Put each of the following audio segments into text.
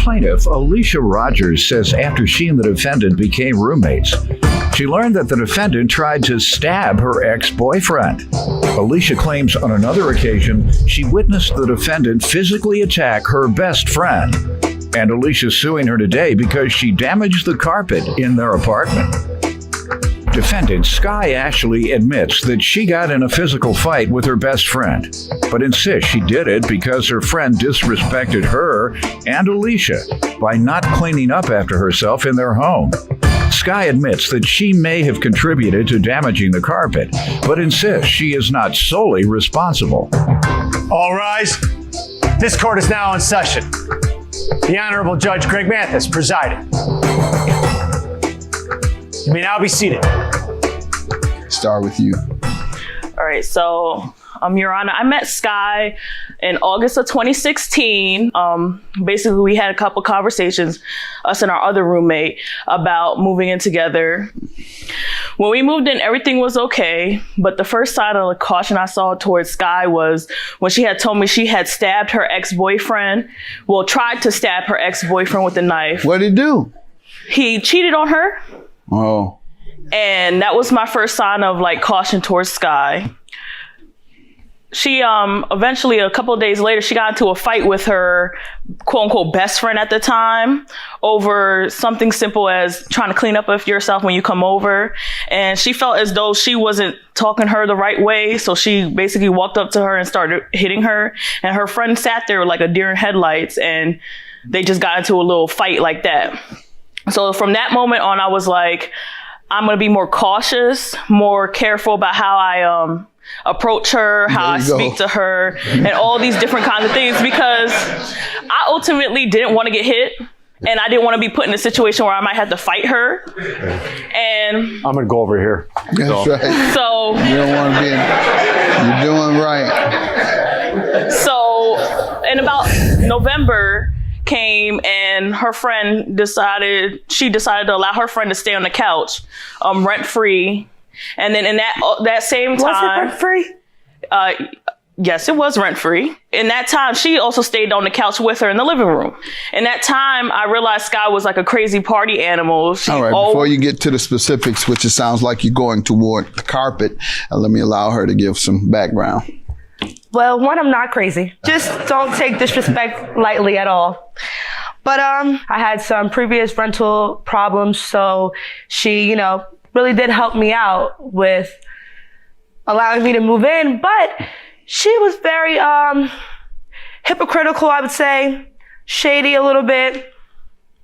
plaintiff, Alicia Rogers, says after she and the defendant became roommates, she learned that the defendant tried to stab her ex-boyfriend. Alicia claims on another occasion she witnessed the defendant physically attack her best friend. And Alicia's suing her today because she damaged the carpet in their apartment. Defendant Sky Ashley admits that she got in a physical fight with her best friend, but insists she did it because her friend disrespected her and Alicia by not cleaning up after herself in their home. Sky admits that she may have contributed to damaging the carpet, but insists she is not solely responsible. All rise. This court is now in session. The Honorable Judge Greg Mathis presiding. You may now be seated. Start with you. All right, so Your Honor, I met Sky in August of 2016. Basically, we had a couple conversations, us and our other roommate, about moving in together. When we moved in, everything was okay, but the first sign of caution I saw towards Sky was when she had told me she had stabbed her ex-boyfriend, tried to stab her ex-boyfriend with a knife. What'd he do? He cheated on her. Oh. And that was my first sign of caution towards Sky. She eventually, a couple of days later, she got into a fight with her quote unquote best friend at the time over something simple as trying to clean up after yourself when you come over. And she felt as though she wasn't talking her the right way. So she basically walked up to her and started hitting her. And her friend sat there like a deer in headlights, and they just got into a little fight like that. So from that moment on, I was like, I'm going to be more cautious, more careful about how I approach her, how I speak to her, and all these different kinds of things, because I ultimately didn't want to get hit, and I didn't want to be put in a situation where I might have to fight her. And I'm going to go over here. That's right. So you don't want to be you're doing right. So in about November came, and her friend decided to allow her friend to stay on the couch, rent free. And then in that same time, was it rent free? Yes, it was rent free. In that time, she also stayed on the couch with her in the living room. In that time, I realized Sky was like a crazy party animal. All right, before you get to the specifics, which it sounds like you're going toward the carpet, let me allow her to give some background. Well, one, I'm not crazy. Just don't take disrespect lightly at all. But I had some previous rental problems, so she, really did help me out with allowing me to move in. But she was very hypocritical, I would say, shady a little bit,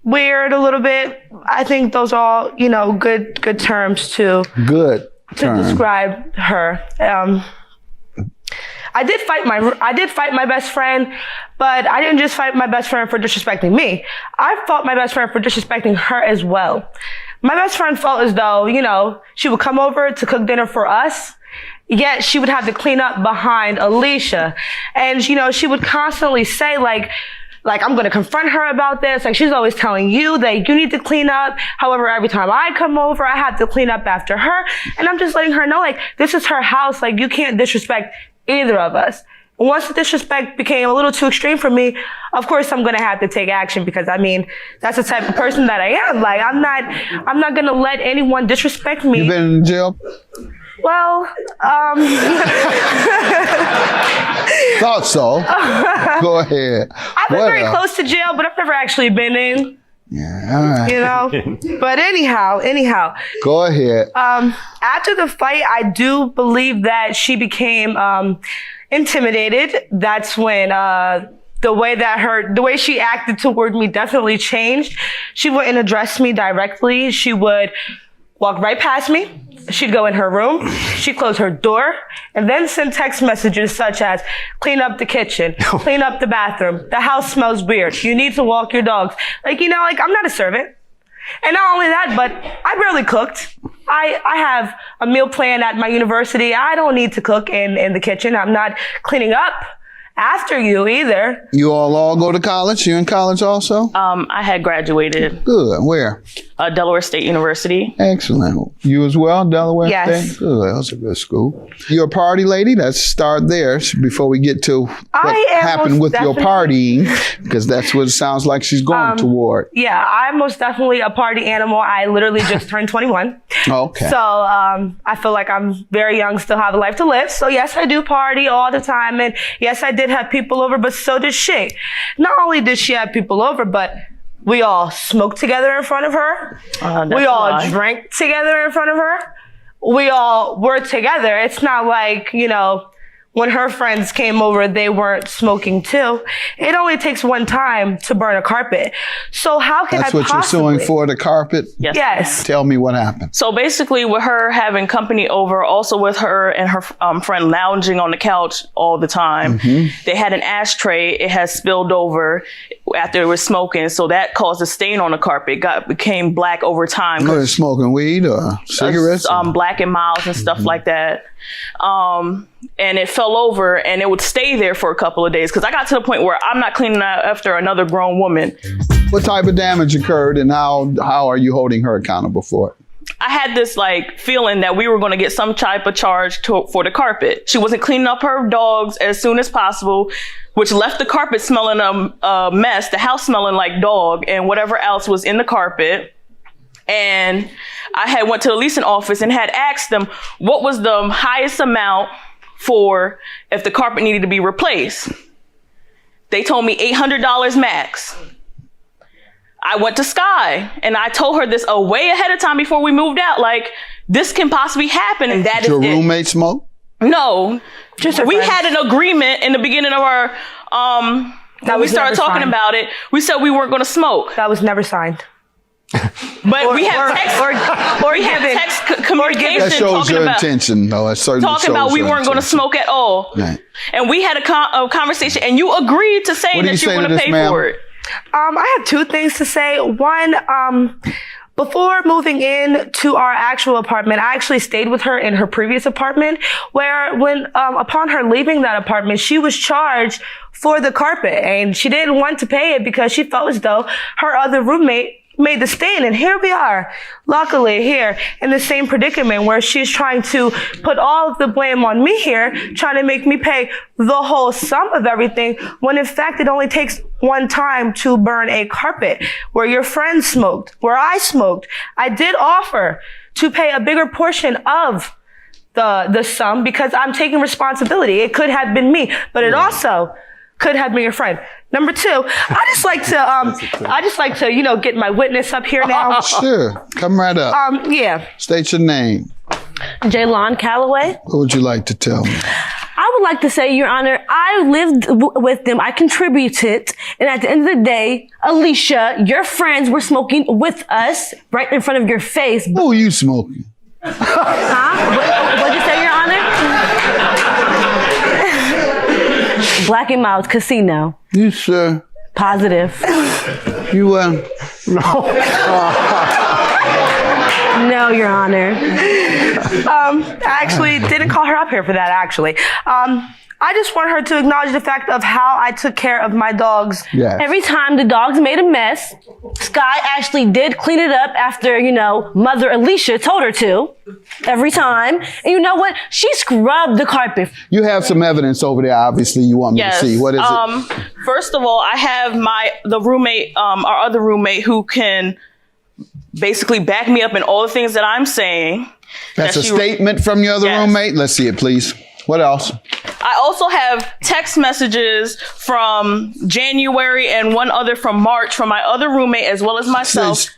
weird a little bit. I think those are all, good terms to describe her. I did fight my best friend, but I didn't just fight my best friend for disrespecting me. I fought my best friend for disrespecting her as well. My best friend felt as though, she would come over to cook dinner for us, yet she would have to clean up behind Alicia. And, she would constantly say like, I'm going to confront her about this. Like, she's always telling you that you need to clean up. However, every time I come over, I have to clean up after her. And I'm just letting her know, this is her house. You can't disrespect either of us. Once the disrespect became a little too extreme for me, of course I'm going to have to take action, because that's the type of person that I am. I'm not going to let anyone disrespect me. You been in jail? Well, thought so. Go ahead. I've been very close to jail, but I've never actually been in. Yeah, all right. But anyhow. Go ahead. After the fight, I do believe that she became intimidated. That's when the way she acted toward me definitely changed. She wouldn't address me directly. She would walk right past me. She'd go in her room. She'd close her door and then send text messages such as, clean up the kitchen, clean up the bathroom. The house smells weird. You need to walk your dogs. I'm not a servant. And not only that, but I barely cooked. I have a meal plan at my university. I don't need to cook in the kitchen. I'm not cleaning up after you either. You all go to college? You in college also? I had graduated Good. Where? Delaware State University. Excellent. You as well, Delaware Yes. State? Good. That's a good school. You're a party lady? Let's start there before we get to what happened with your partying, because that's what it sounds like she's going toward. Yeah, I'm most definitely a party animal. I literally just turned 21. Okay. So I feel like I'm very young, still have a life to live. So yes, I do party all the time. And yes, I did have people over, but so did she. Not only did she have people over, but we all smoked together in front of her. We all drank together in front of her. We all were together. It's not like, you know, when her friends came over, they weren't smoking too. It only takes one time to burn a carpet. So how can That's I what possibly... you're suing for, the carpet? Yes. Tell me what happened. So basically, with her having company over, also with her and her friend lounging on the couch all the time, they had an ashtray. It had spilled over after it was smoking, so that caused a stain on the carpet. Became black over time. They're smoking weed or cigarettes? Black and miles and stuff like that. And it fell over and it would stay there for a couple of days because I got to the point where I'm not cleaning up after another grown woman. What type of damage occurred and how are you holding her accountable for it? I had this like feeling that we were going to get some type of charge for the carpet. She wasn't cleaning up her dogs as soon as possible, which left the carpet smelling a mess, the house smelling like dog and whatever else was in the carpet. And I had went to the leasing office and had asked them what was the highest amount for if the carpet needed to be replaced. They told me $800 max. I went to Sky and I told her this way ahead of time before we moved out. Like, this can possibly happen. And that Did is your it. roommate smoke? No. We had an agreement in the beginning of our, when we started talking about it, we said we weren't going to smoke. That was never signed. But we have text communication That shows talking your about intention, though. It certainly talking about shows we your weren't going to intention. smoke at all. Right. And we had a conversation, and you agreed to saying What do you that you were say going to to this, pay ma'am? for it. I have two things to say. One, before moving in to our actual apartment, I actually stayed with her in her previous apartment, where when upon her leaving that apartment, she was charged for the carpet, and she didn't want to pay it because she felt as though her other roommate made the stain. And here we are, luckily here in the same predicament where she's trying to put all of the blame on me here, trying to make me pay the whole sum of everything, when in fact it only takes one time to burn a carpet. Where your friend smoked, where I smoked, I did offer to pay a bigger portion of the sum because I'm taking responsibility. It could have been me, but it also could have been your friend. Number two, I just like to, you know, get my witness up here now. Sure. Come right up. Yeah. State your name. Jaylon Calloway. What would you like to tell me? I would like to say, Your Honor, I lived with them. I contributed. And at the end of the day, Alicia, your friends were smoking with us right in front of your face. Who are you smoking? Huh? What'd you say, Your Honor? Black and Miles Casino. You sure? Positive. You No, Your Honor. I actually didn't call her up here for that, actually. I just want her to acknowledge the fact of how I took care of my dogs. Yes. Every time the dogs made a mess, Sky actually did clean it up after, you know, Mother Alicia told her to. Every time. And you know what? She scrubbed the carpet. You have some evidence over there, obviously, you want me to see. What is it? First of all, I have the roommate, our other roommate, who can basically back me up in all the things that I'm saying. That's a statement from your other roommate? Let's see it, please. What else? I also have text messages from January and one other from March from my other roommate as well as myself. Says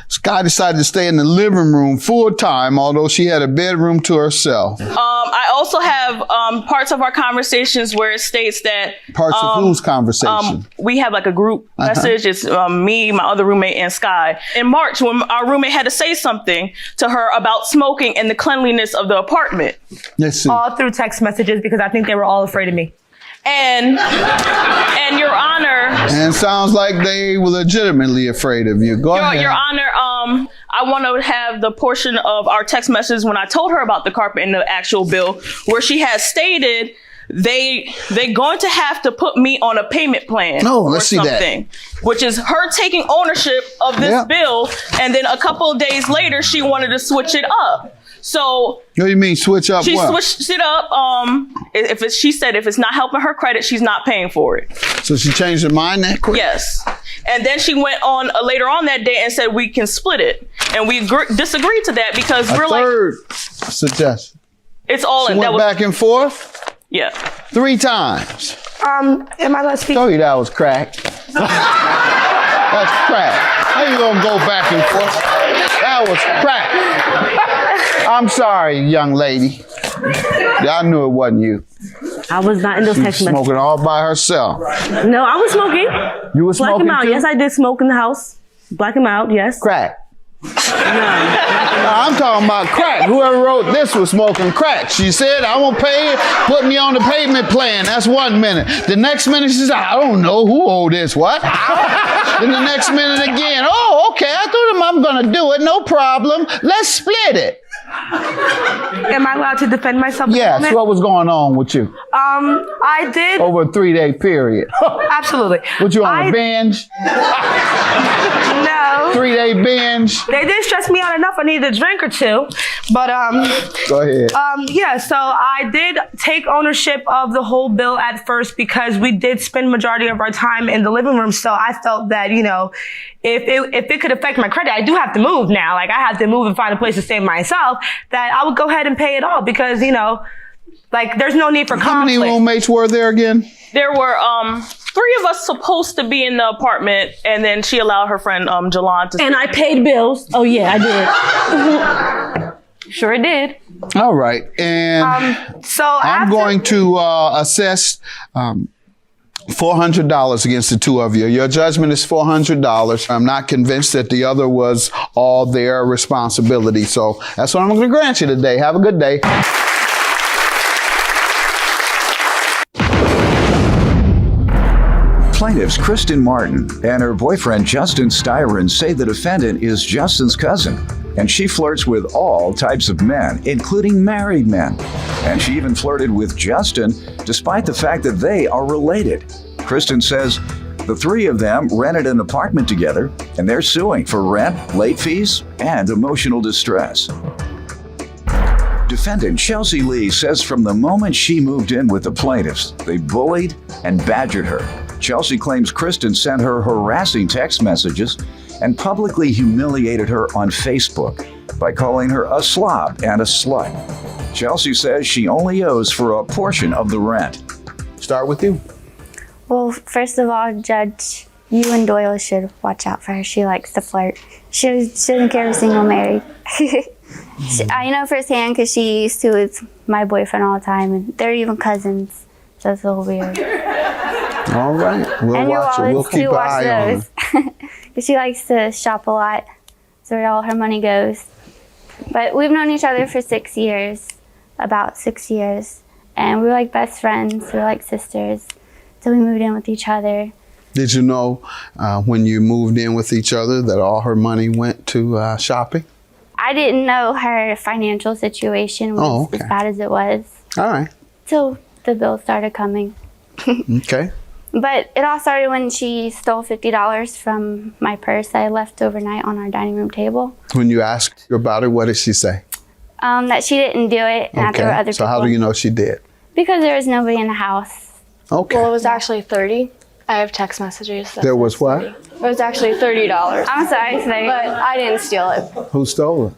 Sky decided to stay in the living room full time, although she had a bedroom to herself. I also have parts of our conversations where it states that Parts of whose conversation? we have like a group message. It's me, my other roommate, and Sky. In March, when our roommate had to say something to her about smoking and the cleanliness of the apartment. Let's see. All through text messages because I think they were all afraid of me. And Your Honor. And it sounds like they were legitimately afraid of you. Go ahead. Your Honor, I want to have the portion of our text message when I told her about the carpet in the actual bill, where she has stated they're going to have to put me on a payment plan. Oh, let's see that. something, which is her taking ownership of this bill, and then a couple of days later she wanted to switch it up. So what do you mean switch up? She what? switched it up. She said if it's not helping her credit, she's not paying for it. So she changed her mind that quick? Yes. And then she went on later on that day and said we can split it, and we disagreed to that because we're like third suggestion. It's all in. Went back and forth. Yeah. 3 times. Am I allowed to speak? Told you that was crack. That's crack. How you gonna go back and forth? That was crack. I'm sorry, young lady. I knew it wasn't you. I was not in those text messages. Smoking all by herself. No, I was smoking. You were smoking Black him out. too? Yes, I did smoke in the house. Black him out. Yes. Crack. I'm talking about crack. Whoever wrote this was smoking crack. She said, I won't pay it. Put me on the payment plan. That's 1 minute. The next minute she said, I don't know who owed this. What? Then the next minute again. Oh, okay. I told him I'm going to do it. No problem. Let's split it. Am I allowed to defend myself? Yes. What was going on with you? I did. Over a 3-day period. Absolutely. What you on a binge? No. 3-day binge? They did stress me out enough. I needed a drink or two. But go ahead. Yeah, so I did take ownership of the whole bill at first because we did spend majority of our time in the living room. So I felt that, you know, if it could affect my credit, I do have to move now. Like I have to move and find a place to stay myself, that I would go ahead and pay it all because, you know, like there's no need for conflict. How many roommates were there again? There were 3 of us supposed to be in the apartment, and then she allowed her friend Jalon to. And I paid bills. Oh yeah, I did. Sure did. All right, and so I'm going to assess $400 against the 2 of you. Your judgment is $400. I'm not convinced that the other was all their responsibility, so that's what I'm going to grant you today. Have a good day. Plaintiffs Kristen Martin and her boyfriend Justin Styron say the defendant is Justin's cousin, and she flirts with all types of men, including married men. And she even flirted with Justin despite the fact that they are related. Kristen says the 3 of them rented an apartment together, and they're suing for rent, late fees, and emotional distress. Defendant Chelsea Lee says from the moment she moved in with the plaintiffs, they bullied and badgered her. Chelsea claims Kristen sent her harassing text messages and publicly humiliated her on Facebook by calling her a slob and a slut. Chelsea says she only owes for a portion of the rent. Start with you. Well, first of all, Judge, you and Doyle should watch out for her. She likes to flirt. She doesn't care if single married. I know firsthand because she used to with my boyfriend all the time, and they're even cousins, so it's a little weird. All right, we'll watch it. We'll keep an eye on her. She likes to shop a lot, so where all her money goes. But we've known each other for 6 years, about 6 years, and we were like best friends. We were like sisters, so we moved in with each other. Did you know when you moved in with each other that all her money went to shopping? I didn't know her financial situation was as bad as it was. All right. Till the bills started coming. Okay. But it all started when she stole $50 from my purse I left overnight on our dining room table. When you asked her about it, what did she say? That she didn't do it, and that there were other people. So how do you know she did? Because there was nobody in the house. Okay. Well, it was actually $30. I have text messages. There was what? It was actually $30. I'm sorry, but I didn't steal it. Who stole it?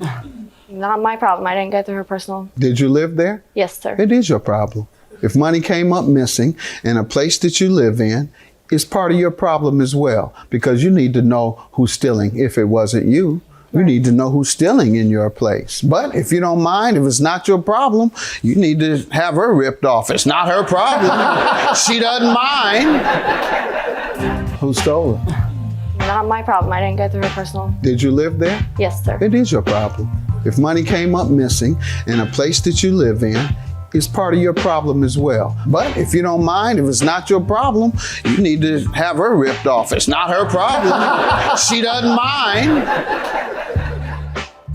Not my problem. I didn't get through her personal. Did you live there? Yes, sir. It is your problem. If money came up missing in a place that you live in, it's part of your problem as well, because you need to know who's stealing. If it wasn't you, you need to know who's stealing in your place. But if you don't mind, if it's not your problem, you need to have her ripped off. It's not her problem. She doesn't mind. Who stole it? Not my problem. I didn't get through her personal. Did you live there? Yes, sir. It is your problem. If money came up missing in a place that you live in, it's part of your problem as well. But if you don't mind, if it's not your problem, you need to have her ripped off. It's not her problem. She doesn't mind.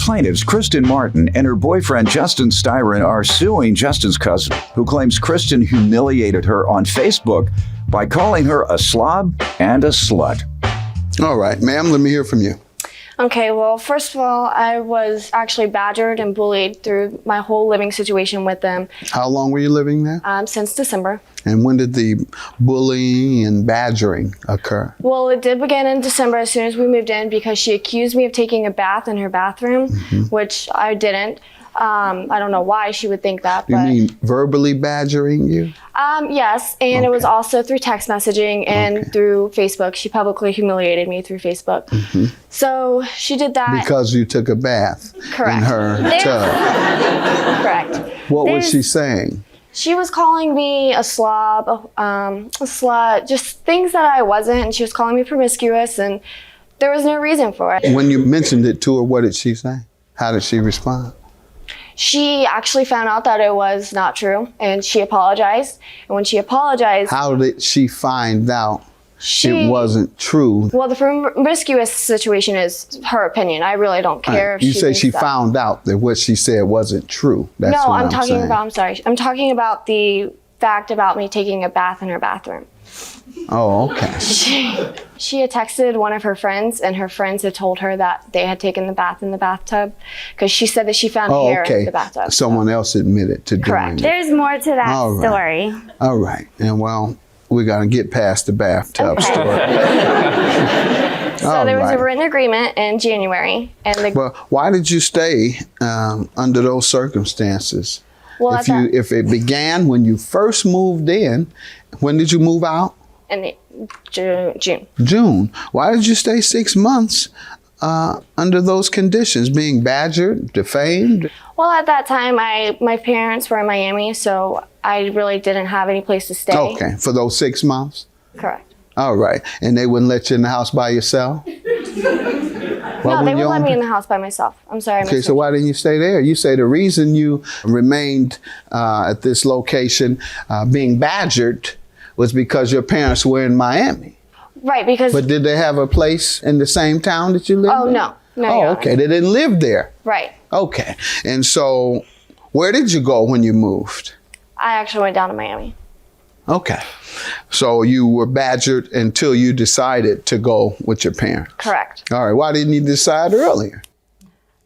Plaintiffs Kristen Martin and her boyfriend Justin Styron are suing Justin's cousin, who claims Kristen humiliated her on Facebook by calling her a slob and a slut. All right, ma'am, let me hear from you. Okay, well, first of all, I was actually badgered and bullied through my whole living situation with them How long were you living there? since December. And when did the bullying and badgering occur? Well, it did begin in December as soon as we moved in because she accused me of taking a bath in her bathroom, which I didn't. I don't know why she would think that. You But, mean verbally badgering you? yes, and it was also through text messaging and through Facebook. She publicly humiliated me through Facebook. So she did that. Because you took a bath Correct. in her tub. Correct. What was There's- she saying? She was calling me a slob, a slut, just things that I wasn't, and she was calling me promiscuous, and there was no reason for it. When you mentioned it to her, what did she say? How did she respond? She actually found out that it was not true, and she apologized. And when she apologized, How did she find out she it wasn't true? Well, the promiscuous situation is her opinion. I really don't care. If You say thinks she that. found out that what she said wasn't true. That's No, what I'm talking saying. about. I'm sorry. I'm talking about the fact about me taking a bath in her bathroom. Oh, okay. She had texted one of her friends, and her friends had told her that they had taken the bath in the bathtub because she said that she found Oh, hair in okay. the bathtub. Someone else admitted to Correct. doing it. There's more to that All right. story. All right. And well, we're going to get past the bathtub Okay. story. So there was a written agreement in January, and the Well, why did you stay under those circumstances? well, If it began when you first moved in, when did you move out? in the June. June. Why did you stay 6 months under those conditions, being badgered, defamed? Well, at that time, my parents were in Miami, so I really didn't have any place to stay. Okay, for those 6 months? Correct. All right. And they wouldn't let you in the house by yourself? No, they would let me in the house by myself. I'm sorry. I Okay, missed so it. why didn't you stay there? You say the reason you remained at this location being badgered was because your parents were in Miami. Right, because But did they have a place in the same town that you lived oh in? no, no. Oh, Your Honor. okay. They didn't live there. Right. Okay. And so where did you go when you moved? I actually went down to Miami. Okay. So you were badgered until you decided to go with your parents. Correct. All right. Why didn't you decide earlier?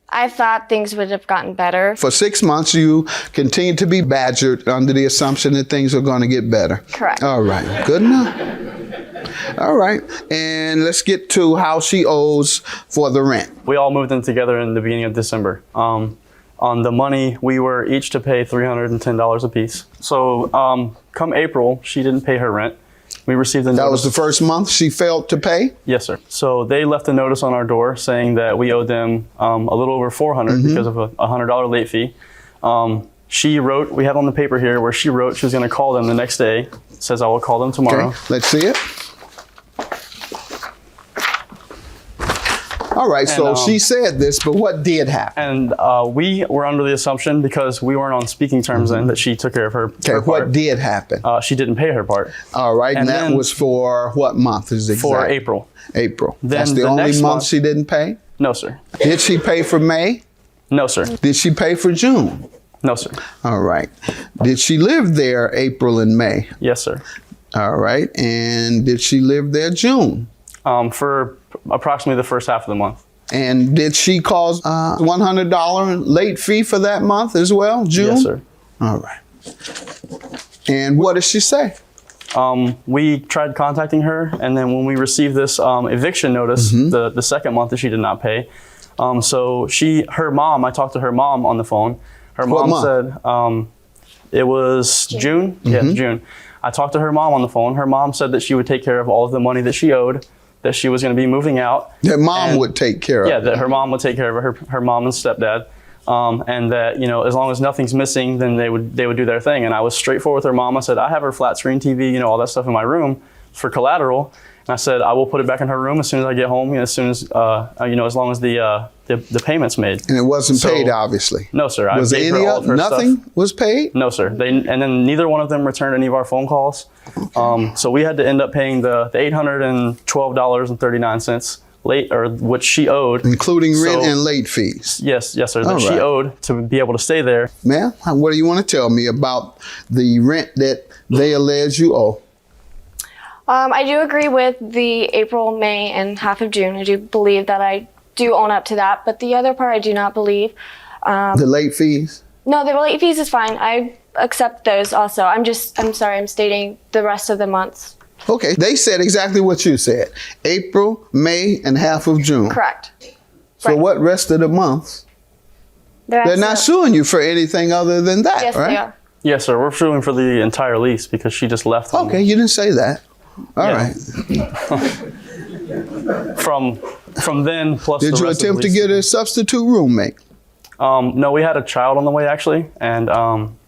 I thought things would have gotten better. For 6 months, you continued to be badgered under the assumption that things are going to get better. Correct. All right. Good enough. All right. And let's get to how she owes for the rent. We all moved in together in the beginning of December. On the money, we were each to pay $310 apiece. So come April, she didn't pay her rent. We received a notice. That was the first month she failed to pay? Yes, sir. So they left a notice on our door saying that we owed them a little over $400 because of a $100 late fee. She wrote, we have on the paper here where she wrote she was going to call them the next day. It says I will call them tomorrow. Okay. Let's see it. All right, so she said this, but what did happen? And we were under the assumption, because we weren't on speaking terms then, that she took care of her part. What did happen? She didn't pay her part. All right, and and that then- was for what month is exact? For April. April. Then That's the the only next month month- she didn't pay? No, sir. Did she pay for May? No, sir. Did she pay for June? No, sir. All right. Did she live there April and May? Yes, sir. All right. And did she live there June? For approximately the first half of the month. And did she cause a $100 late fee for that month as well, June? Yes, sir. All right. And what did she say? We tried contacting her, and then when we received this eviction notice, the second month that she did not pay, so her mom, I talked to her mom on the phone. Her What mom month? said it was June. Yeah, June. I talked to her mom on the phone. Her mom said that she would take care of all of the money that she owed, that she was going to be moving out. That mom And- would take care of Yeah, it. that her mom would take care of her mom and stepdad. And that, as long as nothing's missing, then they would do their thing. And I was straightforward with her mom. I said, I have her flat screen TV, all that stuff in my room for collateral. And I said, I will put it back in her room as soon as I get home, as soon as, as long as the payment's made. And it wasn't So- paid, obviously. No, sir. I Was gave any her all of of her nothing stuff. was paid? No, sir. And then neither one of them returned any of our phone calls. So we had to end up paying the $812.39 late, or what she owed. Including rent So- and late fees. Yes, sir. That All she right. owed to be able to stay there. Ma'am, what do you want to tell me about the rent that they allege you owe? I do agree with the April, May, and half of June. I do believe that I do own up to that, but the other part I do not believe. The late fees? No, the late fees is fine. I accept those also. I'm sorry, I'm stating the rest of the months. Okay, they said exactly what you said. April, May, and half of June. Correct. So Right. what rest of the months? They're not suing you for anything other than that, Yes, right? they are. Yes, sir. We're suing for the entire lease because she just left. Okay, you didn't say that. All Yeah. right. From then plus. Did the you rest of the attempt to lease. get a substitute roommate? No, we had a child on the way actually, and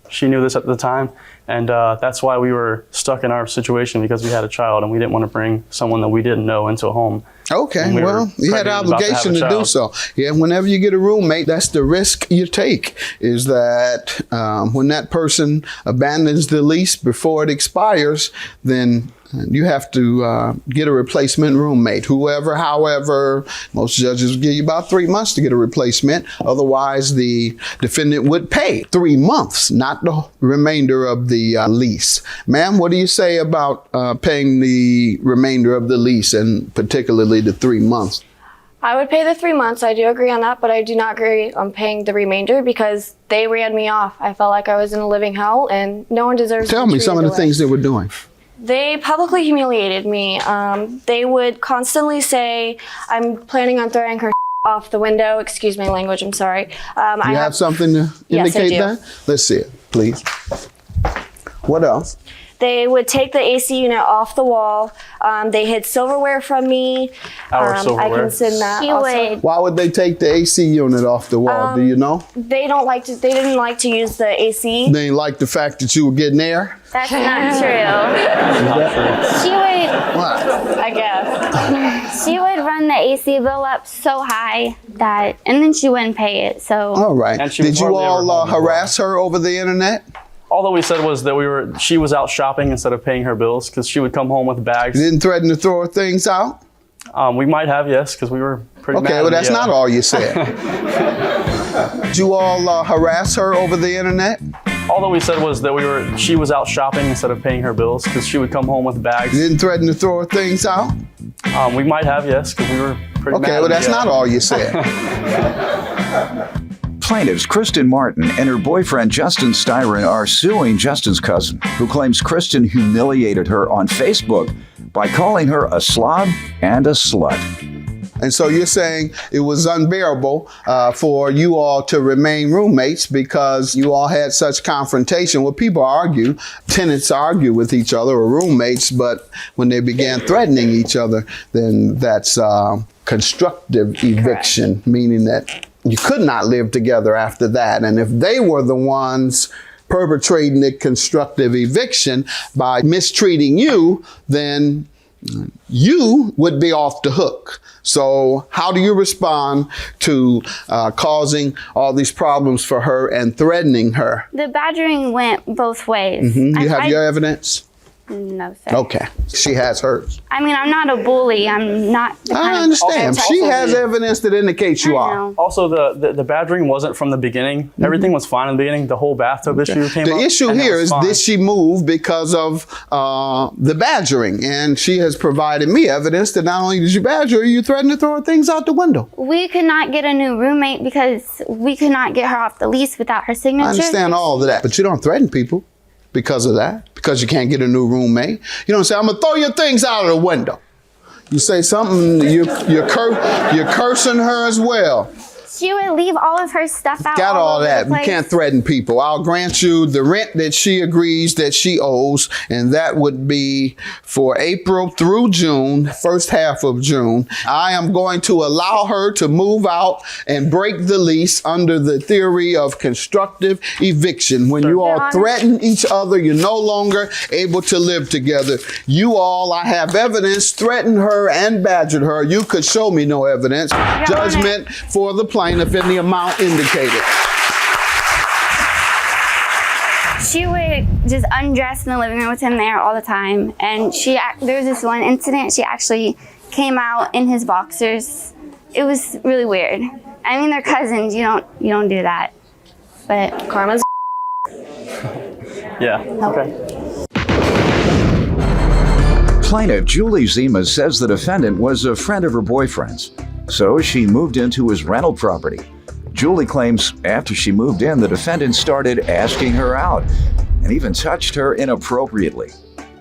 she knew this at the time, and that's why we were stuck in our situation, because we had a child and we didn't want to bring someone that we didn't know into a home. Okay, And we well, were you had an pregnant, about to have obligation a to do child. so. Yeah, whenever you get a roommate, that's the risk you take, is that when that person abandons the lease before it expires, then you have to get a replacement roommate. However, most judges give you about 3 months to get a replacement. Otherwise, the defendant would pay 3 months, not the remainder of the lease. Ma'am, what do you say about paying the remainder of the lease, and particularly the 3 months? I would pay the 3 months. I do agree on that, but I do not agree on paying the remainder because they ran me off. I felt like I was in a living hell, and no one deserves to Tell be me some of treated the that way. things they were doing. They publicly humiliated me. They would constantly say, I'm planning on throwing her off the window. Excuse my language, I'm sorry. You have something to Yes, I indicate do. that? Let's see it, please. What else? They would take the AC unit off the wall. They hid silverware from me. Our I silverware. can send that. She also. would. Why would they take the AC unit off the wall? Do you know? They didn't like to use the AC. They didn't like the fact that you were getting air? That's not true. She would. What? I guess. She would run the AC bill up so high that, and then she wouldn't pay it. So All right. And she was Did you hardly ever all home as well. harass her over the internet? All that we said was that she was out shopping instead of paying her bills, because she would come home with bags. You didn't threaten to throw things out? We might have, yes, because we were pretty mad. Okay, well, that's at the, not all you said. Did you all harass her over the internet? All that we said was that she was out shopping instead of paying her bills, because she would come home with bags. You didn't threaten to throw things out? We might have, yes, because we were pretty mad. Okay, well, at that's the, not all you said. Plaintiffs Kristen Martin and her boyfriend Justin Styron are suing Justin's cousin, who claims Kristen humiliated her on Facebook by calling her a slob and a slut. And so you're saying it was unbearable for you all to remain roommates because you all had such confrontation. Well, people argue, tenants argue with each other or roommates, but when they began threatening each other, then that's constructive eviction, meaning that you could not live together after that. And if they were the ones perpetrating the constructive eviction by mistreating you, then you would be off the hook. So how do you respond to causing all these problems for her and threatening her? the badgering went both ways. You have your evidence? No, sir. Okay. She has hers. I mean, I'm not a bully. I'm not. The kind I of- understand. She has evidence that indicates you I are. know. Also, the badgering wasn't from the beginning. Everything was fine in the beginning. The whole bathtub issue came up. The issue and it here was is, fine. did she move because of the badgering? And she has provided me evidence that not only did you badger her, you threatened to throw things out the window. We could not get a new roommate because we could not get her off the lease without her signature. I understand all of that, but you don't threaten people because of that, because you can't get a new roommate. You don't say, I'm gonna throw your things out of the window. You say something, you're cursing her as well. She would leave all of her stuff out. Got all over that. the We place. can't threaten people. I'll grant you the rent that she agrees that she owes, and that would be for April through June, first half of June. I am going to allow her to move out and break the lease under the theory of constructive eviction. When you all threaten each other, you're no longer able to live together. You all, I have evidence, threatened her and badgered her. You could show me no evidence. Judgment for the plaintiff in the amount indicated. She would just undress in the living room with him there all the time. And there was this one incident, she actually came out in his boxers. It was really weird. I mean, they're cousins. You don't do that. But Karma's. Yeah. Okay. Plaintiff Julie Zima says the defendant was a friend of her boyfriend's, so she moved into his rental property. Julie claims after she moved in, the defendant started asking her out and even touched her inappropriately.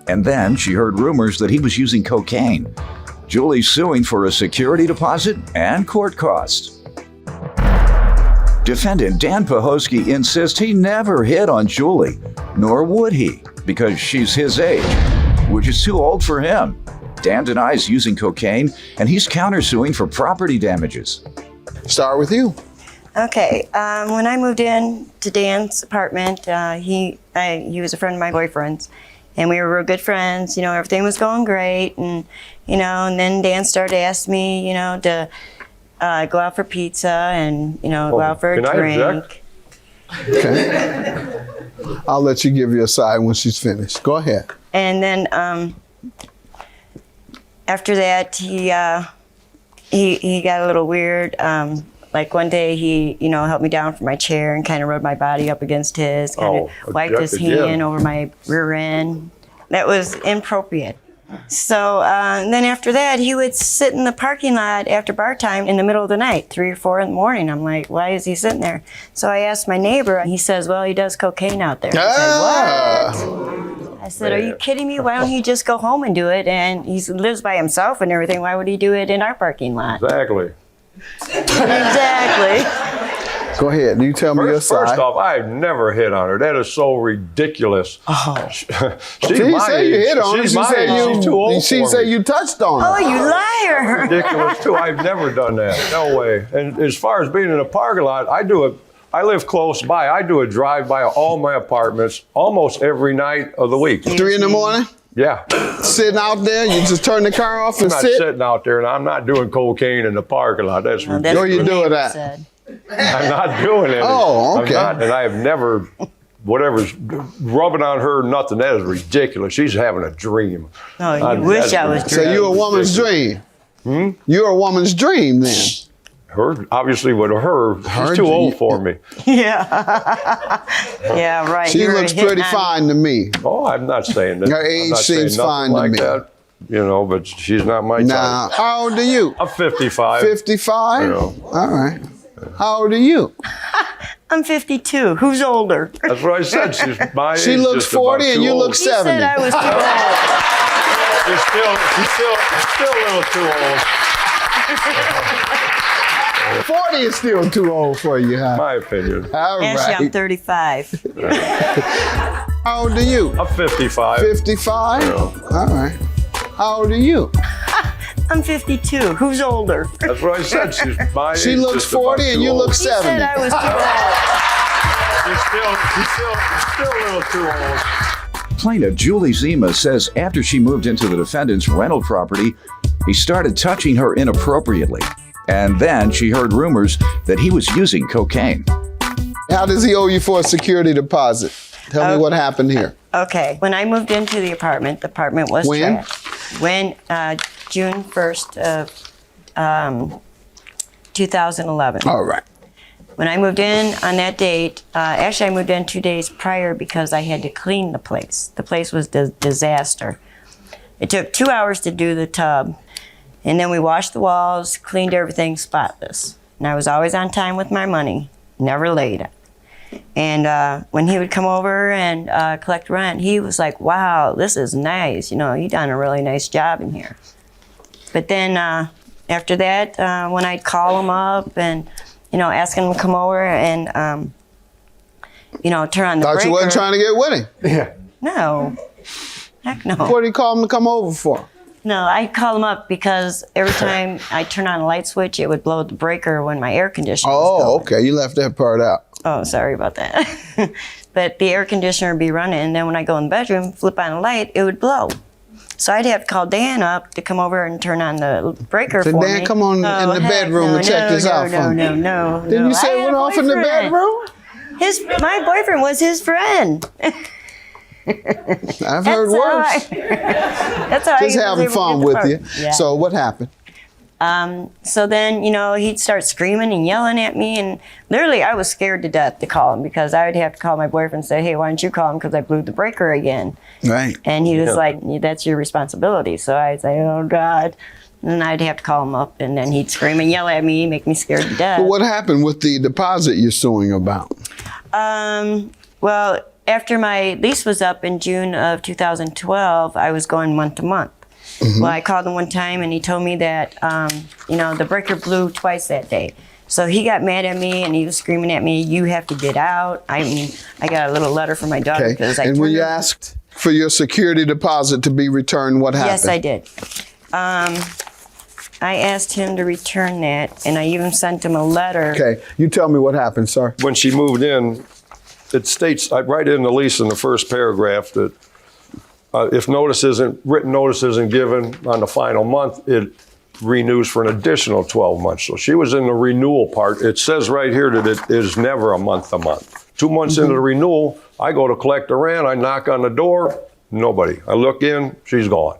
And then she heard rumors that he was using cocaine. Julie's suing for a security deposit and court costs. Defendant Dan Pahosky insists he never hit on Julie, nor would he, because she's his age, which is too old for him. Dan denies using cocaine, and he's countersuing for property damages. Start with you. Okay, when I moved in to Dan's apartment, he was a friend of my boyfriend's, and we were real good friends. Everything was going great, and and then Dan started asking me, to go out for pizza and go out for a drink. Okay. I'll let you give your side when she's finished. Go ahead. And then after that, he got a little weird. Like one day he, helped me down from my chair and kind of rubbed my body up against his, kind of wiped his hand over my rear end. That was inappropriate. So then after that, he would sit in the parking lot after bar time in the middle of the night, 3 or 4 in the morning. I'm like, why is he sitting there? So I asked my neighbor, and he says, well, he does cocaine out there. I said, what? I said, are you kidding me? Why don't he just go home and do it? And he lives by himself and everything. Why would he do it in our parking lot? Exactly. Exactly. Go ahead. You tell me your side. First off, I've never hit on her. That is so ridiculous. Oh. She's She my said you age. hit on her. She's She my said age. She's too old she for said me. you touched on her. Oh, you liar. Ridiculous too. I've never done that. No way. And as far as being in a parking lot, I live close by. I do a drive by all my apartments almost every night of the week. 3 in the morning? Yeah. Sitting out there, you just turn the car off I'm and not sit? sitting out there, and I'm not doing cocaine in the parking lot. That's ridiculous. Where you doing that? I'm not doing it. Oh, okay. I'm not, and I have never, whatever's rubbing on her, nothing. That is ridiculous. She's having a dream. Oh, you wish I was So you're a woman's dream? You're a woman's dream then? Obviously with her, she's too old for me. Yeah. Yeah, right. She looks pretty fine to me. Oh, I'm not saying that. Her age I'm not saying seems nothing fine to like me. that. But she's not my Now, type. how old are you? I'm 55. 55? All right. How old are you? I'm 52. Who's older? That's what I said. She's my age. She looks just about 40 and too you old. look 70. He said I was too old. She's still a little too old. 40 is still too old for you, huh? My opinion. All Actually, I'm right. 35. How old are you? I'm 55. 55? All right. How old are you? I'm 52. Who's older? That's what I said. She's my age. She looks just about 40 and too you old. look He said 70. I was too old. She's still a little too old. Plaintiff Julie Zima says after she moved into the defendant's rental property, he started touching her inappropriately. And then she heard rumors that he was using cocaine. How does he owe you for a security deposit? Tell me what happened here. Okay. When I moved into the apartment was When? trashed. When? June 1st of 2011. All right. When I moved in on that date, actually I moved in 2 days prior because I had to clean the place. The place was a disaster. It took 2 hours to do the tub. And then we washed the walls, cleaned everything spotless. And I was always on time with my money, never late. And when he would come over and collect rent, he was like, wow, this is nice. You done a really nice job in here. But then after that, when I'd call him up and, ask him to come over and, turn on the Thought breaker. you wasn't trying to get with him. Yeah. No. Heck no. What did he call him to come over for? No, I call him up because every time I turn on a light switch, it would blow the breaker when my air conditioner was going. Okay. You left that part out. Oh, sorry about that. But the air conditioner would be running, and then when I go in the bedroom, flip on a light, it would blow. So I'd have to call Dan up to come over and turn on the breaker for me. Dan, come on in the bedroom and check this out for me. No. Didn't you say it went off in the bedroom? My boyfriend was his friend. I've heard worse. That's how Just I having fun with you. Yeah. So what happened? So then, he'd start screaming and yelling at me, and literally I was scared to death to call him because I would have to call my boyfriend and say, hey, why don't you call him because I blew the breaker again. Right. And he was like, that's your responsibility. So I'd say, oh, God. And then I'd have to call him up, and then he'd scream and yell at me, make me scared to death. But what happened with the deposit you're suing about? Well, after my lease was up in June of 2012, I was going month to month. Well, I called him one time, and he told me that, the breaker blew twice that day. So he got mad at me, and he was screaming at me, you have to get out. I mean, I got a little letter from my daughter. Okay. And when you asked for your security deposit to be returned, what happened? Yes, I did. I asked him to return that, and I even sent him a letter. Okay. You tell me what happened, sir. When she moved in, it states, I write in the lease in the first paragraph that if written notice isn't given on the final month, it renews for an additional 12 months. So she was in the renewal part. It says right here that it is never a month to month. 2 months into the renewal, I go to collect the rent, I knock on the door, nobody. I look in, she's gone.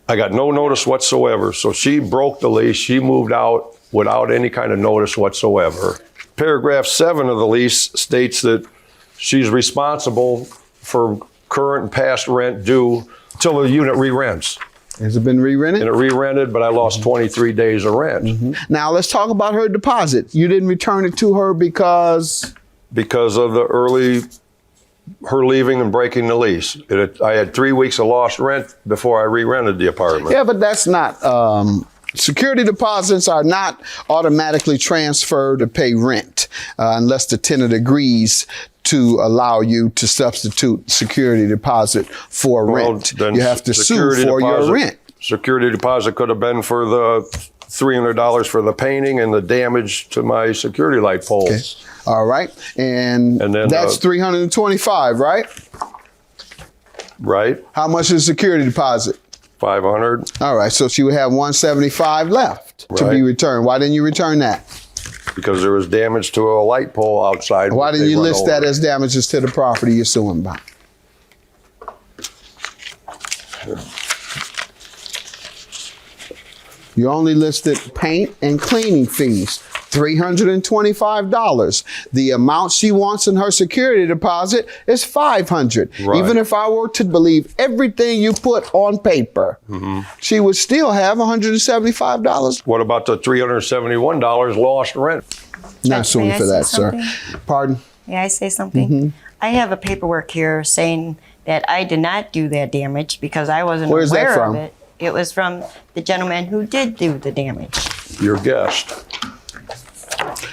I got no notice whatsoever. So she broke the lease, she moved out without any kind of notice whatsoever. Paragraph 7 of the lease states that she's responsible for current and past rent due till the unit re-rents. Has it been re-rented? And it re-rented, but I lost 23 days of rent. Now let's talk about her deposit. You didn't return it to her because? Because of her leaving and breaking the lease. I had 3 weeks of lost rent before I re-rented the apartment. Yeah, but that's not, security deposits are not automatically transferred to pay rent unless the tenant agrees to allow you to substitute security deposit for rent. You have to sue for your rent. Security deposit could have been for the $300 for the painting and the damage to my security light poles. Okay. All right. And then, that's $325, right? Right. How much is security deposit? $500. All right. So she would have $175 left to be returned. Why didn't you return that? Because there was damage to a light pole outside. Why didn't you list that as damages to the property you're suing about? You only listed paint and cleaning fees, $325. The amount she wants in her security deposit is $500. Right. Even if I were to believe everything you put on paper, she would still have $175. What about the $371 lost rent? Not suing for that, sir. Pardon? May I say something? I have a paperwork here saying that I did not do that damage because I wasn't Where's that aware from? of it. It was from the gentleman who did do the damage. Your guest.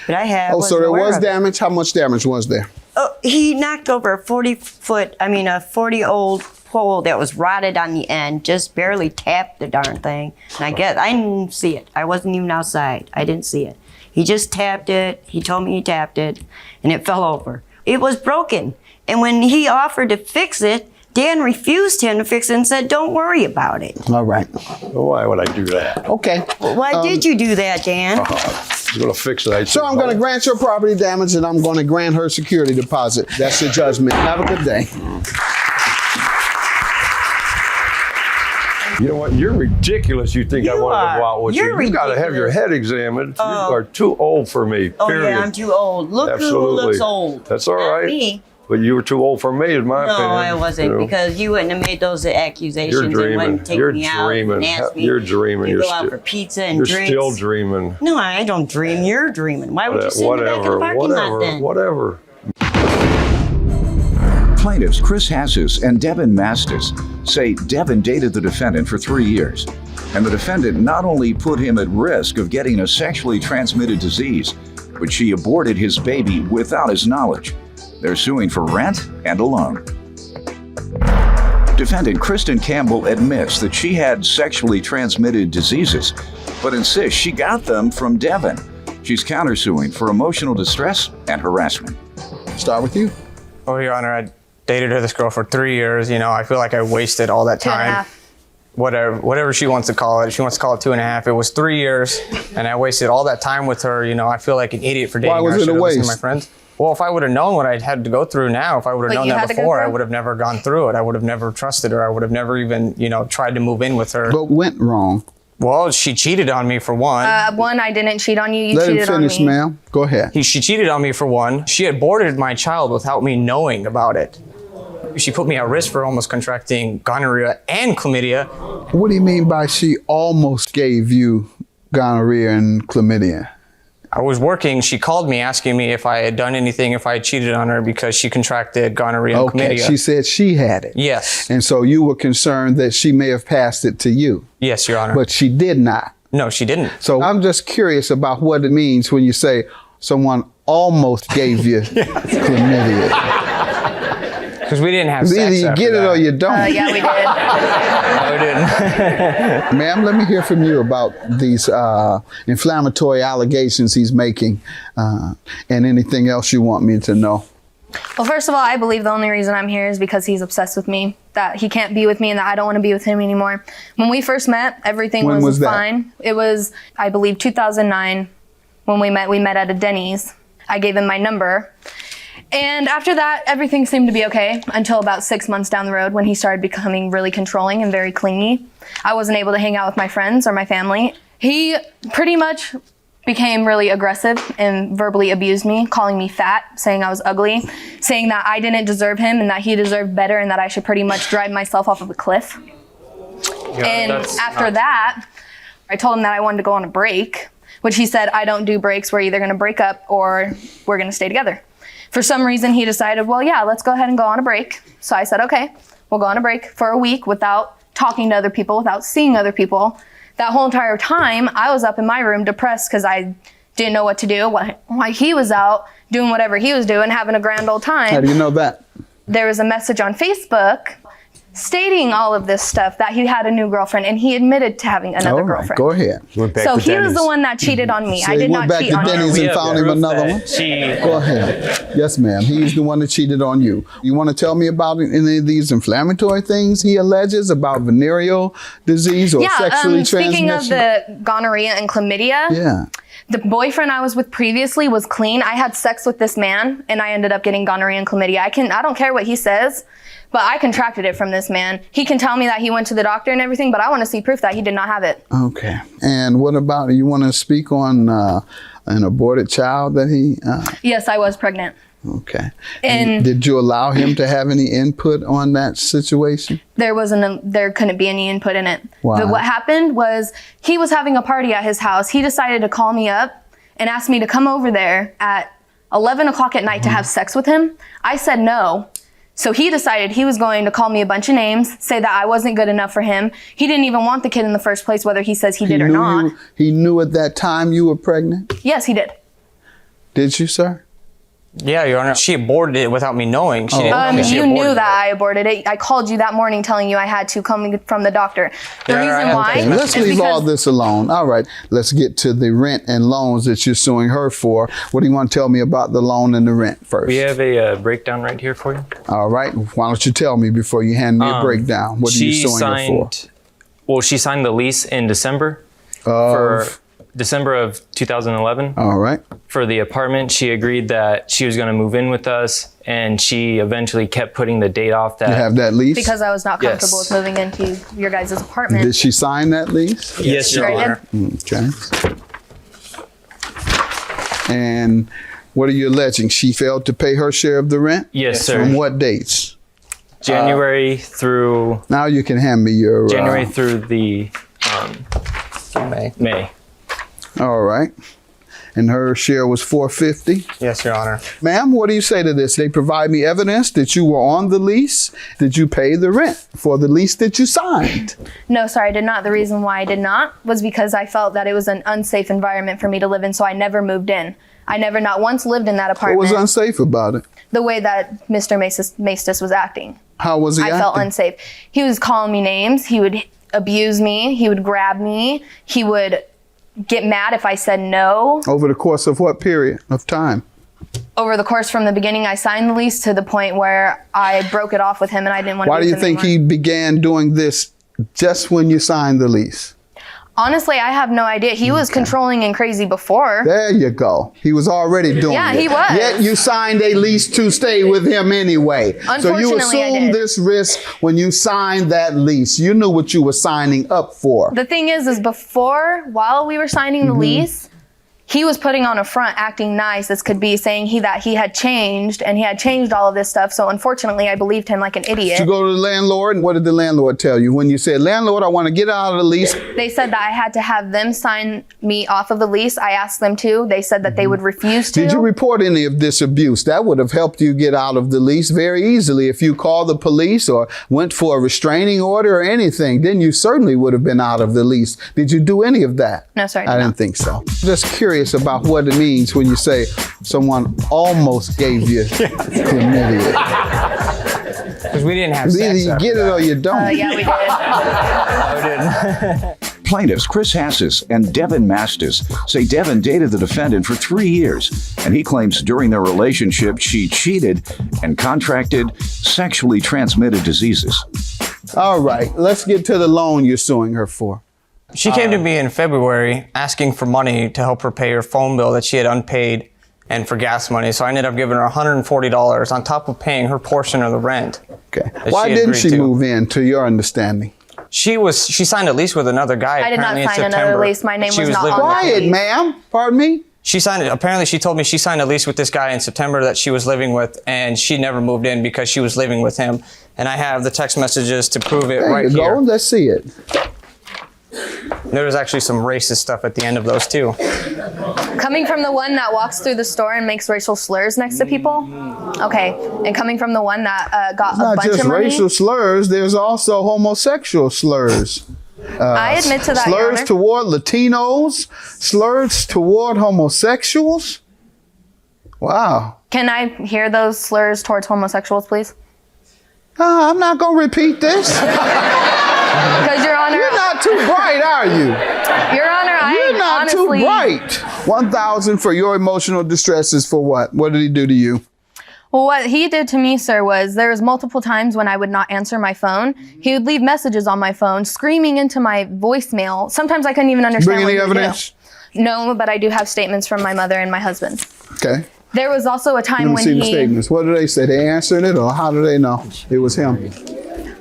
But I have. Oh, so there was damage? How much damage was there? Oh, he knocked over a 40-old pole that was rotted on the end, just barely tapped the darn thing. And I didn't see it. I wasn't even outside. I didn't see it. He just tapped it. He told me he tapped it, and it fell over. It was broken. And when he offered to fix it, Dan refused him to fix it and said, don't worry about it. All right. Why would I do that? Okay. Why did you do that, Dan? I'm going to fix it. So I'm going to grant your property damage and I'm going to grant her security deposit. That's your judgment. Have a good day. You know what? You're ridiculous. You think I want to go out with you? You got to have your head examined. You are too old for me. Oh, period. yeah, I'm too old. Look who looks old. That's all Not right. me. But you were too old for me, in my opinion. No, I wasn't, because you wouldn't have made those accusations and wouldn't take me out and ask me You're dreaming. to You're go out for pizza and drinks. You're still dreaming. No, I don't dream. You're dreaming. Why would you sit in the back of the parking lot then? Whatever. Plaintiffs Chris Hassis and Devin Mastis say Devin dated the defendant for 3 years, and the defendant not only put him at risk of getting a sexually transmitted disease, but she aborted his baby without his knowledge. They're suing for rent and a loan. Defendant Kristen Campbell admits that she had sexually transmitted diseases, but insists she got them from Devin. She's countersuing for emotional distress and harassment. Start with you. Oh, Your Honor, I dated this girl for 3 years. I feel like I wasted all that time. 2.5. Whatever she wants to call it. She wants to call it 2.5. It was 3 years, and I wasted all that time with her. I feel like an idiot for dating her. Why was it a waste? My friends. Well, if I would have known what I'd had to go through now, if I would have known that before, I would have never gone through it. I would have never trusted her. I would have never even, tried to move in with her. What went wrong? Well, she cheated on me for one. I didn't cheat on you. You Let cheated him finish, on me. ma'am. Go ahead. She cheated on me for one. She aborted my child without me knowing about it. She put me at risk for almost contracting gonorrhea and chlamydia. What do you mean by she almost gave you gonorrhea and chlamydia? I was working. She called me asking me if I had done anything, if I had cheated on her because she contracted gonorrhea and chlamydia. She said she had it. Yes. And so you were concerned that she may have passed it to you. Yes, Your Honor. But she did not. No, she didn't. So I'm just curious about what it means when you say someone almost gave you chlamydia. Because we didn't have sex. Either you get it or you don't. Yeah, we did. No, we didn't. Ma'am, let me hear from you about these inflammatory allegations he's making and anything else you want me to know. Well, first of all, I believe the only reason I'm here is because he's obsessed with me, that he can't be with me and that I don't want to be with him anymore. When we first met, everything was fine. It was, I believe, 2009 when we met. We met at a Denny's. I gave him my number. And after that, everything seemed to be okay until about 6 months down the road when he started becoming really controlling and very clingy. I wasn't able to hang out with my friends or my family. He pretty much became really aggressive and verbally abused me, calling me fat, saying I was ugly, saying that I didn't deserve him and that he deserved better and that I should pretty much drive myself off of a cliff. Yeah, and after that, I told him that I wanted to go on a break, which he said, I don't do breaks. We're either going to break up or we're going to stay together. For some reason, he decided, well, yeah, let's go ahead and go on a break. So I said, okay, we'll go on a break for a week without talking to other people, without seeing other people. That whole entire time, I was up in my room depressed because I didn't know what to do, why he was out doing whatever he was doing, having a grand old time. How do you know that? There was a message on Facebook stating all of this stuff, that he had a new girlfriend, and he admitted to having another girlfriend. Go ahead. So he was the one that cheated on me. So I did went not cheat on back to him. Denny's and found him another one? Go ahead. Yes, ma'am. He's the one that cheated on you. You want to tell me about any of these inflammatory things he alleges about venereal disease or sexually transmission? Speaking of the gonorrhea and chlamydia, the boyfriend I was with previously was clean. I had sex with this man, and I ended up getting gonorrhea and chlamydia. I don't care what he says, but I contracted it from this man. He can tell me that he went to the doctor and everything, but I want to see proof that he did not have it. Okay. And what about, you want to speak on an aborted child that he... Yes, I was pregnant. Okay. And did you allow him to have any input on that situation? There couldn't be any input in it. Why? What happened was he was having a party at his house. He decided to call me up and ask me to come over there at 11 o'clock at night to have sex with him. I said no. So he decided he was going to call me a bunch of names, say that I wasn't good enough for him. He didn't even want the kid in the first place, whether he says he did or not. He knew at that time you were pregnant? Yes, he did. Did you, sir? Yeah, Your Honor. She aborted it without me knowing. She didn't know that she you aborted knew it. that I aborted it. I called you that morning telling you I had to come from the doctor. The reason why Okay, let's is leave because all this alone. All right, let's get to the rent and loans that you're suing her for. What do you want to tell me about the loan and the rent first? We have a breakdown right here for you. All right, why don't you tell me before you hand me a breakdown? What are you suing her for? Well, she signed the lease in December for December of 2011. All right. For the apartment, she agreed that she was going to move in with us, and she eventually kept putting the date off. That you have that lease? because I was not comfortable with moving into your guys' apartment. Did she sign that lease? Yes, Your Honor. Okay. And what are you alleging? She failed to pay her share of the rent? Yes, sir. From what dates? January through... Now you can hand me your... January through the... May. All right. And her share was $450? Yes, Your Honor. Ma'am, what do you say to this? They provide me evidence that you were on the lease. Did you pay the rent for the lease that you signed? No, sir, I did not. The reason why I did not was because I felt that it was an unsafe environment for me to live in, so I never moved in. I never not once lived in that apartment. What was unsafe about it? The way that Mr. Mathis was acting. How was he acting? I felt unsafe. He was calling me names. He would abuse me. He would grab me. He would get mad if I said no. Over the course of what period of time? Over the course from the beginning I signed the lease to the point where I broke it off with him and I didn't want to Why do you think he began doing this just when you signed the lease? Honestly, I have no idea. He was controlling and crazy before. There you go. He was already doing it. Yeah, he was. Yet you signed a lease to stay with him anyway. So you assumed this risk when you signed that lease. You knew what you were signing up for. The thing is before, while we were signing the lease, he was putting on a front, acting nice. This could be saying that he had changed, and he had changed all of this stuff. So unfortunately, I believed him like an idiot. Did you go to the landlord, and what did the landlord tell you? When you said, landlord, I want to get out of the lease. They said that I had to have them sign me off of the lease. I asked them to. They said that they would refuse to. Did you report any of this abuse? That would have helped you get out of the lease very easily. If you called the police or went for a restraining order or anything, then you certainly would have been out of the lease. Did you do any of that? No, sorry. I didn't think so. Just curious about what it means when you say someone almost gave you chlamydia. Because we didn't have sex. Either you get it or you don't. Yeah, we did. Plaintiffs Chris Hassis and Devin Mastis say Devin dated the defendant for 3 years, and he claims during their relationship she cheated and contracted sexually transmitted diseases. All right, let's get to the loan you're suing her for. She came to me in February asking for money to help her pay her phone bill that she had unpaid and for gas money. So I ended up giving her $140 on top of paying her portion of the rent. Okay. Why didn't she move in, to your understanding? She signed a lease with another guy. I did not sign another lease. My name was not on the lease. Quiet, ma'am. Pardon me? Apparently she told me she signed a lease with this guy in September that she was living with, and she never moved in because she was living with him. And I have the text messages to prove it right here. There you go. Let's see it. There was actually some racist stuff at the end of those too. Coming from the one that walks through the store and makes racial slurs next to people? Okay. And coming from the one that got a bunch of money? Not just racial slurs, there's also homosexual slurs. I admit to that, Your Slurs Honor. toward Latinos, slurs toward homosexuals. Wow. Can I hear those slurs towards homosexuals, please? I'm not going to repeat this. Because, Your Honor... You're not too bright, are you? Your Honor, You're not too bright. $1,000 for your emotional distresses for what? What did he do to you? Well, what he did to me, sir, was there was multiple times when I would not answer my phone. He would leave messages on my phone, screaming into my voicemail. Sometimes I couldn't even understand Bring what any he would evidence? do. No, but I do have statements from my mother and my husband. Okay. There was also a time when Let me see the he... statements. What do they say? They answered it, or how do they know it was him?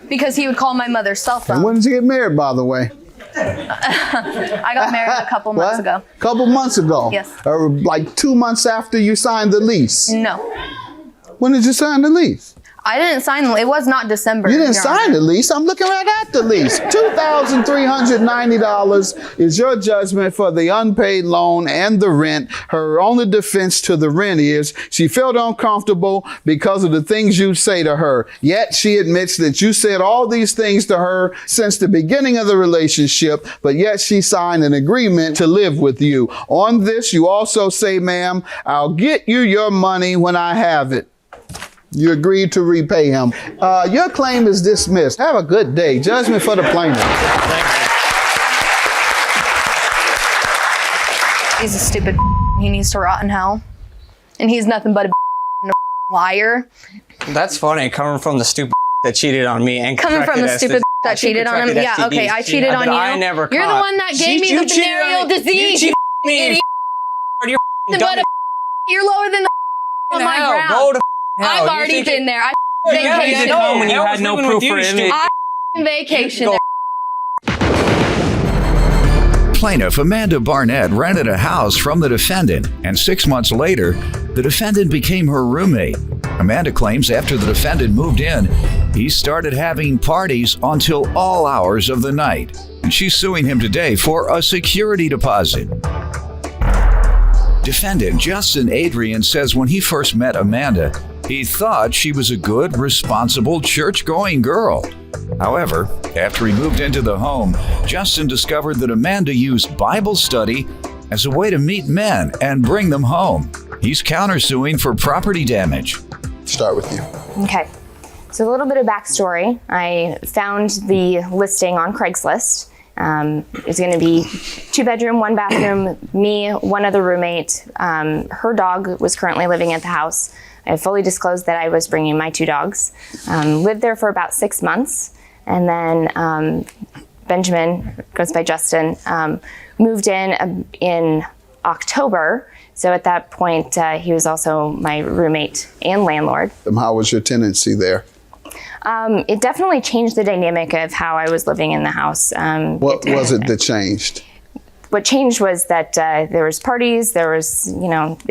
Because he would call my mother's cell phone. And when did you get married, by the way? I got married a couple months ago. Couple months ago? Yes. Or like 2 months after you signed the lease? No. When did you sign the lease? I didn't sign the lease. It was not December. You didn't Your sign Honor. the lease. I'm looking right at the lease. $2,390 is your judgment for the unpaid loan and the rent. Her only defense to the rent is she felt uncomfortable because of the things you say to her. Yet she admits that you said all these things to her since the beginning of the relationship, but yet she signed an agreement to live with you. On this, you also say, ma'am, I'll get you your money when I have it. You agreed to repay him. Your claim is dismissed. Have a good day. Judgment for the plaintiff. He's a stupid. He needs to rot in hell. And he's nothing but a liar. That's funny, coming from the stupid that cheated on me and Coming from the stupid that cheated on him. Yeah, okay, I cheated on you. I never You're the one that gave me the venereal disease. You cheated You're lower than the on my ground. Go to I've already been there. I vacationed. When you had no proof for image. I vacationed. Plaintiff Amanda Barnett rented a house from the defendant, and 6 months later, the defendant became her roommate. Amanda claims after the defendant moved in, he started having parties until all hours of the night. And she's suing him today for a security deposit. Defendant Justin Adrian says when he first met Amanda, he thought she was a good, responsible, church-going girl. However, after he moved into the home, Justin discovered that Amanda used Bible study as a way to meet men and bring them home. He's countersuing for property damage. Start with you. Okay. So a little bit of backstory. I found the listing on Craigslist. It's going to be 2-bedroom, 1 bathroom, me, one other roommate. Her dog was currently living at the house. I fully disclosed that I was bringing my 2 dogs. Lived there for about 6 months, and then Benjamin, goes by Justin, moved in October. So at that point, he was also my roommate and landlord. How was your tenancy there? It definitely changed the dynamic of how I was living in the house. What was it that changed? What changed was that there was parties, there was,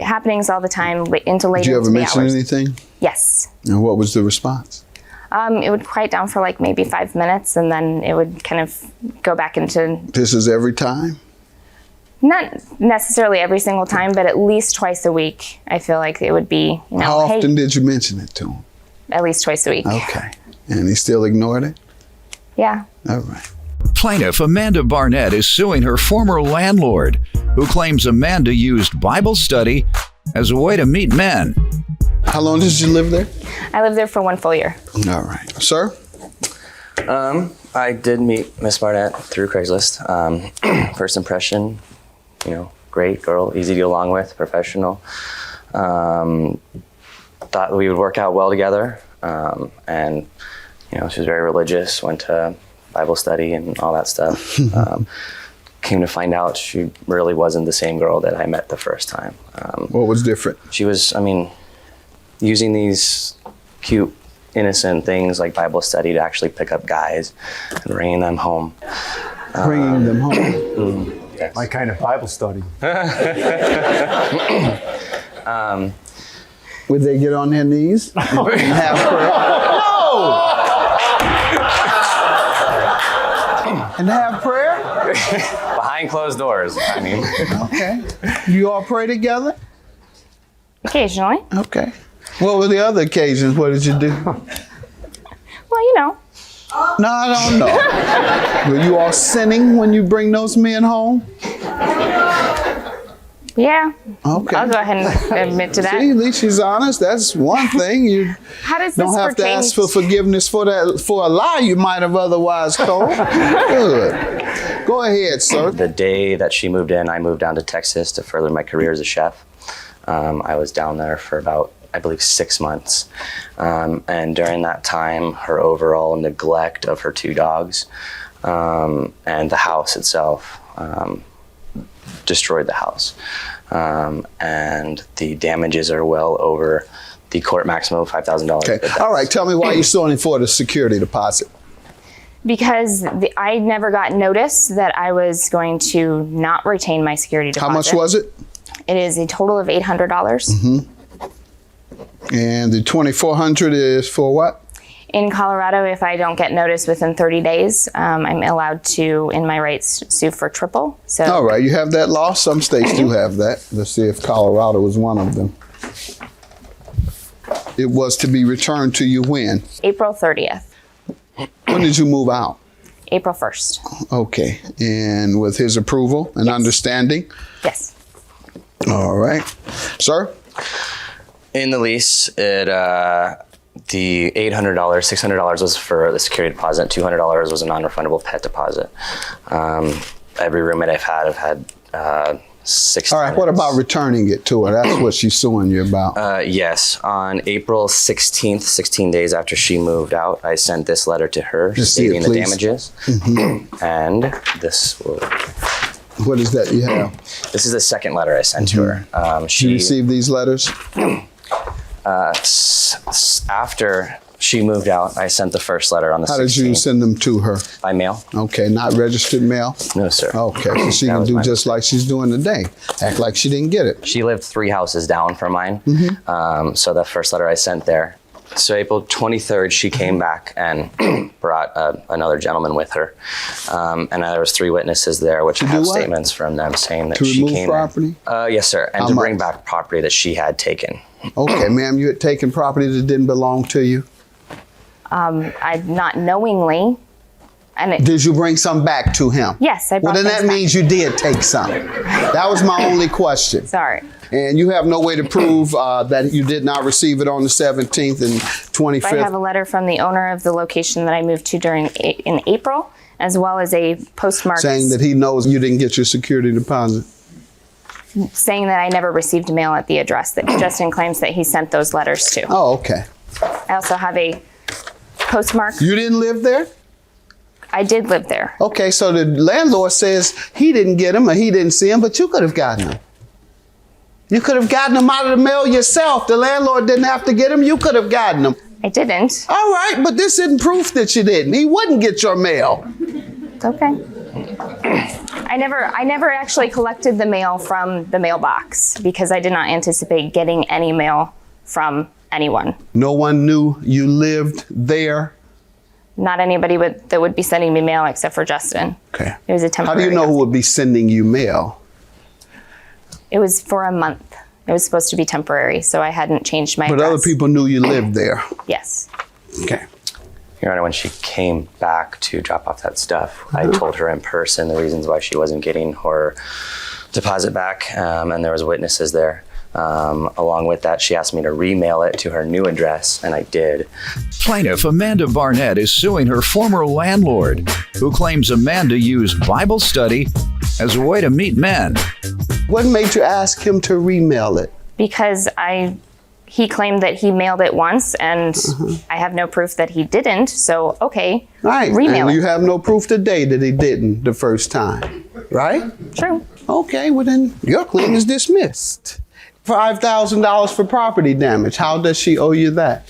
happenings all the time into late Did you ever mention hours. anything? Yes. And what was the response? It would quiet down for like maybe 5 minutes, and then it would kind of go back into... This is every time? Not necessarily every single time, but at least twice a week. I feel like it would be, How often did you mention it to him? At least twice a week. Okay. And he still ignored it? Yeah. All right. Plaintiff Amanda Barnett is suing her former landlord, who claims Amanda used Bible study as a way to meet men. How long did you live there? I lived there for 1 full year. All right. Sir? I did meet Miss Barnett through Craigslist. First impression, great girl, easy to get along with, professional. Thought we would work out well together. And she was very religious, went to Bible study and all that stuff. Came to find out she really wasn't the same girl that I met the first time. What was different? She was, using these cute, innocent things like Bible study to actually pick up guys and bringing them home. Bringing them home? Yes. My kind of Bible study. Would they get on their knees and have prayer? No! And have prayer? Behind closed doors, Okay. You all pray together? Occasionally. Okay. What were the other occasions? What did you do? Well, No, I don't know. Were you all sinning when you bring those men home? Yeah. Okay. I'll go ahead and admit to that. See, at least she's honest. That's one thing. You How does don't this have to pertain ask for forgiveness for a lie you might have otherwise told. Good. Go ahead, sir. The day that she moved in, I moved down to Texas to further my career as a chef. I was down there for about, I believe, 6 months. And during that time, her overall neglect of her 2 dogs and the house itself destroyed the house. And the damages are well over the court maximum of $5,000. Okay. All right. Tell me why you're suing for the security deposit. Because I never got notice that I was going to not retain my security deposit. How much was it? It is a total of $800. And the $2,400 is for what? In Colorado, if I don't get notice within 30 days, I'm allowed to, in my rights, sue for triple. So. All right. You have that law? Some states do have that. Let's see if Colorado is one of them. It was to be returned to you when? April 30th. When did you move out? April 1st. Okay. And with his approval and understanding? Yes. All right. Sir? In the lease, the $800, $600 was for the security deposit, $200 was a non-refundable pet deposit. Every roommate I've had 6 All right, what about returning it to her? That's what she's suing you about. Yes, on April 16th, 16 days after she moved out, I sent this letter to her stating the damages. And this will... What is that you have? This is the second letter I sent to her. She received these letters? After she moved out, I sent the first letter on the 16th. How did you send them to her? By mail. Okay, not registered mail? No, sir. Okay, so she can do just like she's doing today. Act like she didn't get it. She lived 3 houses down from mine. So the first letter I sent there. So April 23rd, she came back and brought another gentleman with her. And there was 3 witnesses there, which have statements from them saying that she came. To remove property? Yes, sir. And to bring back property that she had taken. Okay, ma'am, you had taken property that didn't belong to you? I not knowingly. And did you bring some back to him? Yes, I brought Well, then that means you did take some. That was my only question. Sorry. And you have no way to prove that you did not receive it on the 17th and 25th? I have a letter from the owner of the location that I moved to in April, as well as a postmark. Saying that he knows you didn't get your security deposit? Saying that I never received mail at the address that Justin claims that he sent those letters to. Oh, okay. I also have a postmark. You didn't live there? I did live there. Okay, so the landlord says he didn't get him or he didn't see him, but you could have gotten him. You could have gotten him out of the mail yourself. The landlord didn't have to get him. You could have gotten him. I didn't. All right, but this isn't proof that you didn't. He wouldn't get your mail. It's okay. I never actually collected the mail from the mailbox because I did not anticipate getting any mail from anyone. No one knew you lived there? Not anybody that would be sending me mail except for Justin. Okay. It was a temporary. How do you know who would be sending you mail? It was for a month. It was supposed to be temporary, so I hadn't changed my But address. other people knew you lived there? Yes. Okay. Your Honor, when she came back to drop off that stuff, I told her in person the reasons why she wasn't getting her deposit back, and there was witnesses there. Along with that, she asked me to remail it to her new address, and I did. Plaintiff Amanda Barnett is suing her former landlord, who claims Amanda used Bible study as a way to meet men. What made you ask him to remail it? Because he claimed that he mailed it once, and I have no proof that he didn't. So okay, right. Remail and it. You have no proof today that he didn't the first time, right? True. Okay, well then your claim is dismissed. $5,000 for property damage. How does she owe you that?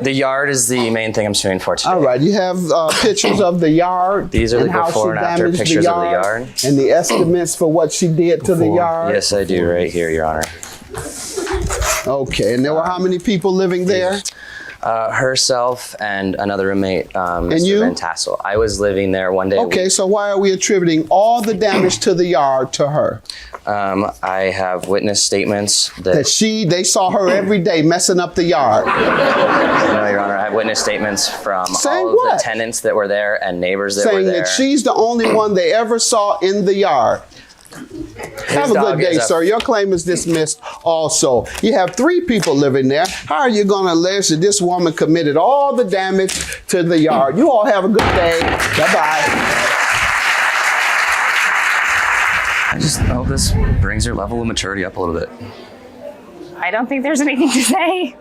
The yard is the main thing I'm suing for today. All right, you have pictures of the yard. These are the how before she and after damaged pictures of the yard. And the estimates for what she did to the yard. Yes, I do, right here, Your Honor. Okay, and there were how many people living there? Herself and another roommate, Mr. you? Van Tassel. I was living there one day. Okay, so why are we attributing all the damage to the yard to her? I have witness statements that they saw her every day messing up the yard. No, Your Honor, I have witness statements from all of the tenants that were there and neighbors that were Saying there. that she's the only one they ever saw in the yard. Have a good day, sir. Your claim is dismissed also. You have 3 people living there. How are you going to allege that this woman committed all the damage to the yard? You all have a good day. Bye-bye. I just hope this brings her level of maturity up a little bit. I don't think there's anything to say.